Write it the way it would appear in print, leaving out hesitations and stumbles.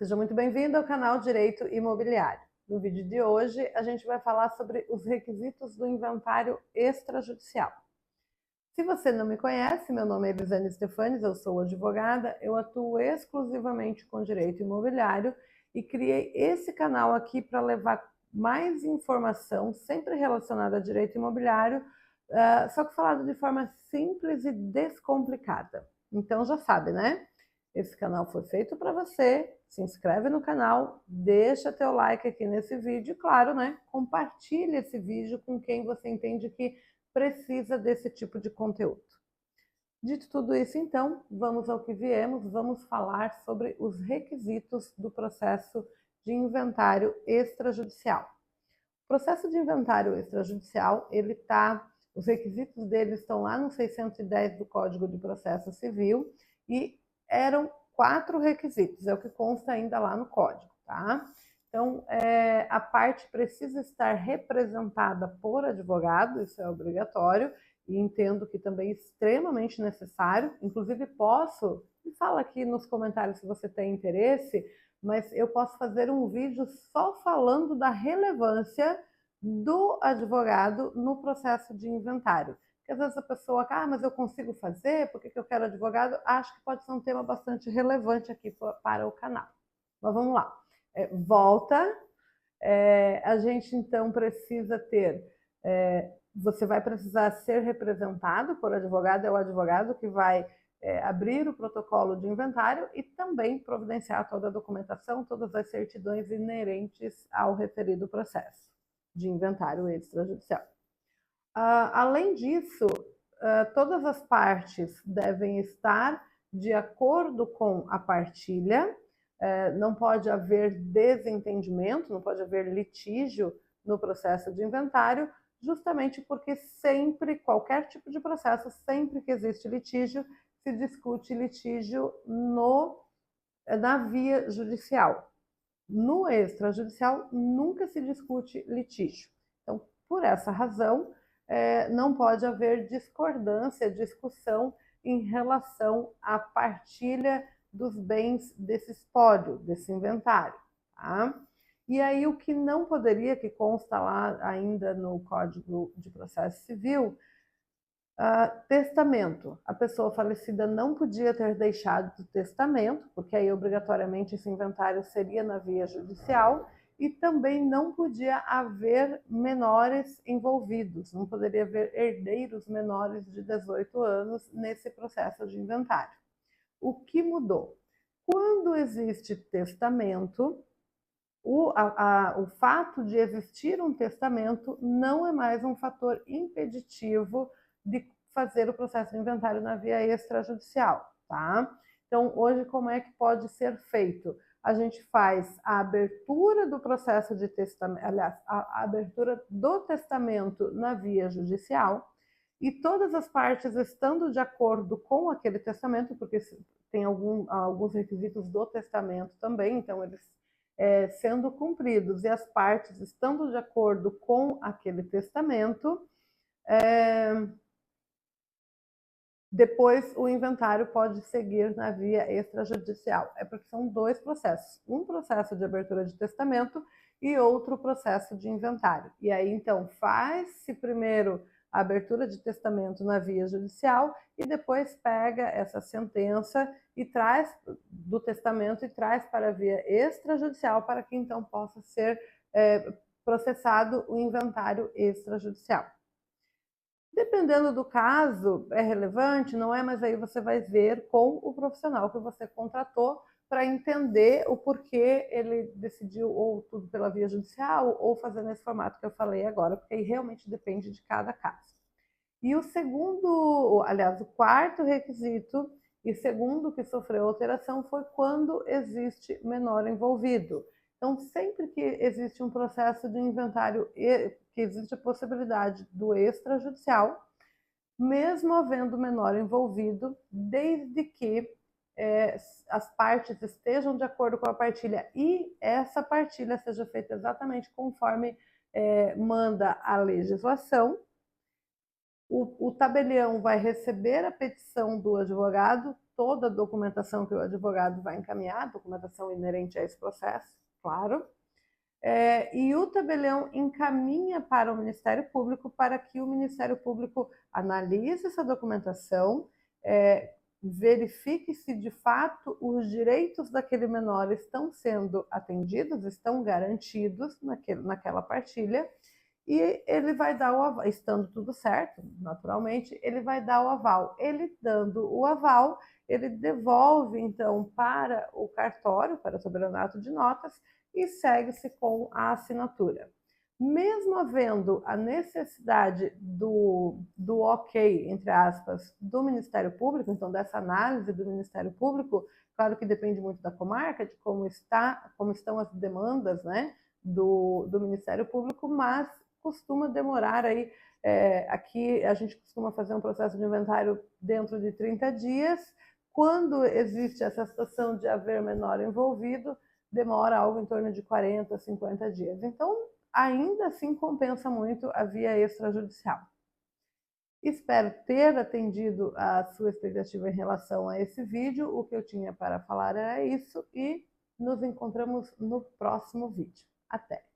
seja muito bem-vindo ao canal Direito Imobiliário. No vídeo de hoje, a gente vai falar sobre os requisitos do inventário extrajudicial. Se você não me conhece, meu nome é Elisane Stefanes, eu sou advogada, eu atuo exclusivamente com direito imobiliário e criei esse canal aqui para levar mais informação, sempre relacionada a direito imobiliário, só que falado de forma simples e descomplicada. Então já sabe, né? Esse canal foi feito para você, se inscreve no canal, deixa teu like aqui nesse vídeo e, claro, né, compartilha esse vídeo com quem você entende que precisa desse tipo de conteúdo. Dito tudo isso, então, vamos ao que viemos, vamos falar sobre os requisitos do processo de inventário extrajudicial. O processo de inventário extrajudicial, os requisitos dele estão lá no 610 do Código de Processo Civil e eram 4 requisitos, é o que consta ainda lá no código, tá? Então, a parte precisa estar representada por advogado, isso é obrigatório, e entendo que também é extremamente necessário. Inclusive, me fala aqui nos comentários se você tem interesse, mas eu posso fazer um vídeo só falando da relevância do advogado no processo de inventário. Porque às vezes a pessoa, mas eu consigo fazer, por que eu quero advogado? Acho que pode ser um tema bastante relevante aqui para o canal. Mas vamos lá. A gente então precisa ter, você vai precisar ser representado por advogado, é o advogado que vai abrir o protocolo de inventário e também providenciar toda a documentação, todas as certidões inerentes ao referido processo de inventário extrajudicial. Além disso, todas as partes devem estar de acordo com a partilha, não pode haver desentendimento, não pode haver litígio no processo de inventário, justamente porque sempre, qualquer tipo de processo, sempre que existe litígio, se discute litígio na via judicial. No extrajudicial, nunca se discute litígio. Então, por essa razão, não pode haver discordância, discussão em relação à partilha dos bens desse espólio, desse inventário. Tá? E aí, o que não poderia, que consta lá ainda no Código de Processo Civil, testamento. A pessoa falecida não podia ter deixado testamento, porque aí obrigatoriamente esse inventário seria na via judicial, e também não podia haver menores envolvidos, não poderia haver herdeiros menores de 18 anos nesse processo de inventário. O que mudou? Quando existe testamento, o fato de existir um testamento não é mais um fator impeditivo de fazer o processo de inventário na via extrajudicial, tá? Então, hoje, como é que pode ser feito? A gente faz a abertura do processo de testamento, aliás, a abertura do testamento na via judicial, e todas as partes estando de acordo com aquele testamento, porque tem alguns requisitos do testamento também, então eles sendo cumpridos e as partes estando de acordo com aquele testamento, depois o inventário pode seguir na via extrajudicial. É porque são 2 processos, um processo de abertura de testamento e outro processo de inventário. E aí, então, faz-se primeiro a abertura de testamento na via judicial e depois pega essa sentença e traz do testamento e traz para a via extrajudicial para que então possa ser processado o inventário extrajudicial. Dependendo do caso, é relevante, não é? Mas aí você vai ver com o profissional que você contratou para entender o porquê ele decidiu ou tudo pela via judicial ou fazer nesse formato que eu falei agora, porque aí realmente depende de cada caso. E o quarto requisito e segundo que sofreu alteração foi quando existe menor envolvido. Então, sempre que existe um processo de inventário, que existe a possibilidade do extrajudicial, mesmo havendo menor envolvido, desde que as partes estejam de acordo com a partilha e essa partilha seja feita exatamente conforme manda a legislação, o tabelião vai receber a petição do advogado, toda a documentação que o advogado vai encaminhar, documentação inerente a esse processo, claro. E o tabelião encaminha para o Ministério Público para que o Ministério Público analise essa documentação, verifique se de fato os direitos daquele menor estão sendo atendidos, estão garantidos naquela partilha, e ele vai dar o aval, estando tudo certo, naturalmente, ele vai dar o aval. Ele dando o aval, ele devolve então para o cartório, para o tabelionato de notas, e segue-se com a assinatura. Mesmo havendo a necessidade do ok, entre aspas, do Ministério Público, então dessa análise do Ministério Público, claro que depende muito da comarca, de como estão as demandas, né, do Ministério Público, mas costuma demorar aí, aqui a gente costuma fazer um processo de inventário dentro de 30 dias. Quando existe essa situação de haver menor envolvido, demora algo em torno de 40, 50 dias. Então, ainda assim compensa muito a via extrajudicial. Espero ter atendido a sua expectativa em relação a esse vídeo. O que eu tinha para falar era isso e nos encontramos no próximo vídeo. Até!